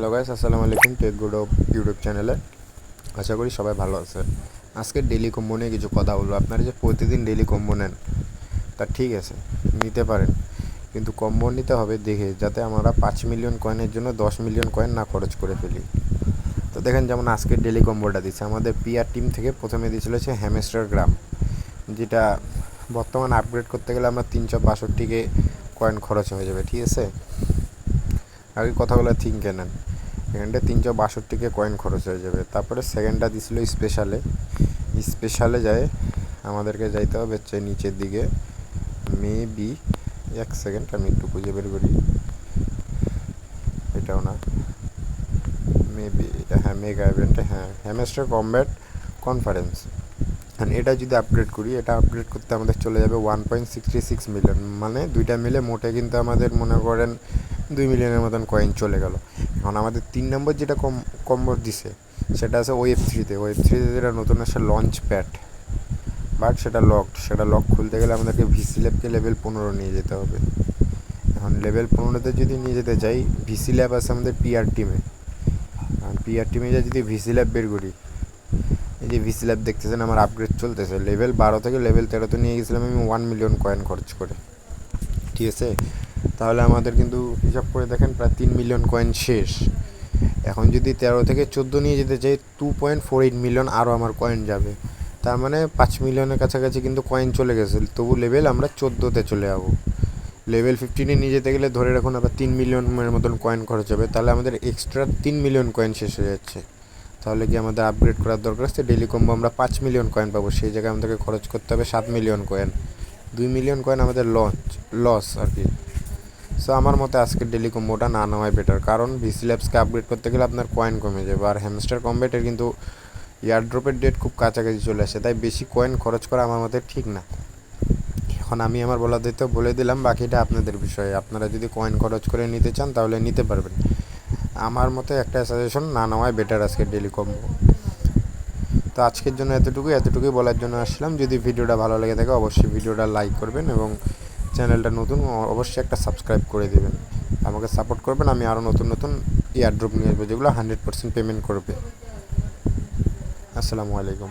Hello guys, আসসালামু আলাইকুম। Take good of YouTube চ্যানেলে আশা করি সবাই ভালো আছে। আজকে ডেলি কম্বো নিয়ে কিছু কথা বলবো। আপনারা যে প্রতিদিন ডেলি কম্বো নেন তা ঠিক আছে, নিতে পারেন, কিন্তু কম্বো নিতে হবে দেখে, যাতে আমরা 5 মিলিয়ন কয়েনের জন্য 10 মিলিয়ন কয়েন না খরচ করে ফেলি। তো দেখেন, যেমন আজকে ডেলি কম্বোটা দিচ্ছে আমাদের পিআর টিম থেকে। প্রথমে দিয়েছিল হচ্ছে হ্যামস্টার গ্রাম, যেটা বর্তমানে আপগ্রেড করতে গেলে আমরা 362কে কয়েন খরচ হয়ে যাবে। ঠিক আছে, আগে কথাগুলো থিঙ্কে নেন। এখানটা 362কে কয়েন খরচ হয়ে যাবে। তারপরে সেকেন্ডটা দিছিল স্পেশালে যায় আমাদেরকে যাইতে হবে হচ্ছে নিচের দিকে। মেবি 1 সেকেন্ড, আমি একটু খুঁজে বের করি। এটাও না, মেবি এটা, হ্যাঁ, মেগা ইভেন্টে, হ্যাঁ, হ্যামস্টার কমব্যাট কনফারেন্স। অ্যান্ড এটা যদি আপগ্রেড করি, এটা আপগ্রেড করতে আমাদের চলে যাবে 1.66 মিলিয়ন, মানে দুইটা মিলে মোটে কিন্তু আমাদের মনে করেন 2 মিলিয়নের মতন কয়েন চলে গেল। এখন আমাদের 3 নম্বর যেটা কম্বো দিছে সেটা আছে ওয়েব থ্রিতে যেটা নতুন আসে লঞ্চ প্যাড, বাট সেটা লক খুলতে গেলে আমাদেরকে ভিসি ল্যাবকে লেভেল 15 নিয়ে যেতে হবে। এখন লেভেল 15তে যদি নিয়ে যেতে চাই, ভিসি ল্যাব আছে আমাদের পিআর টিমে। পিআর টিমে যদি ভিসি ল্যাব বের করি, এই যে ভিসি ল্যাব দেখতেছেন আমার আপগ্রেড চলতেছে, লেভেল 12 থেকে লেভেল 13তে নিয়ে গেছিলাম আমি 1 মিলিয়ন কয়েন খরচ করে। ঠিক আছে, তাহলে আমাদের কিন্তু হিসাব করে দেখেন প্রায় 3 মিলিয়ন কয়েন শেষ। এখন যদি 13 থেকে 14 নিয়ে যেতে চাই, 2.48 মিলিয়ন আরও আমার কয়েন যাবে। তার মানে 5 মিলিয়নের কাছাকাছি কিন্তু কয়েন চলে গেছে, তবু লেভেল আমরা 14তে চলে যাবো। লেভেল 15-এ নিয়ে যেতে গেলে ধরে রাখুন আবার 3 মিলিয়নের মতন কয়েন খরচ হবে। তাহলে আমাদের এক্সট্রা 3 মিলিয়ন কয়েন শেষ হয়ে যাচ্ছে। তাহলে কি আমাদের আপগ্রেড করার দরকার আছে? ডেলি কম্বো আমরা 5 মিলিয়ন কয়েন পাবো, সেই জায়গায় আমাদেরকে খরচ করতে হবে 7 মিলিয়ন কয়েন। 2 মিলিয়ন কয়েন আমাদের লস আর কি। সো আমার মতে আজকের ডেলি কম্বোটা না নেওয়াই বেটার, কারণ ভিসি ল্যাবসকে আপগ্রেড করতে গেলে আপনার কয়েন কমে যাবে। আর হ্যামস্টার কম্ব্যাটের কিন্তু এয়ারড্রপের ডেট খুব কাছাকাছি চলে আসে, তাই বেশি কয়েন খরচ করা আমার মতে ঠিক না। এখন আমি আমার বলার দায়িত্ব বলে দিলাম, বাকিটা আপনাদের বিষয়ে। আপনারা যদি কয়েন খরচ করে নিতে চান তাহলে নিতে পারবেন। আমার মতে একটা সাজেশন, না নেওয়াই বেটার আজকের ডেলি কম্বো। তো আজকের জন্য এতটুকুই বলার জন্য আসলাম। যদি ভিডিওটা ভালো লেগে থাকে অবশ্যই ভিডিওটা লাইক করবেন, এবং চ্যানেলটা নতুন অবশ্যই একটা সাবস্ক্রাইব করে দেবেন। আমাকে সাপোর্ট করবেন, আমি আরও নতুন নতুন এয়ারড্রপ নিয়ে আসবো যেগুলো 100% পেমেন্ট করবে। আসসালামু আলাইকুম।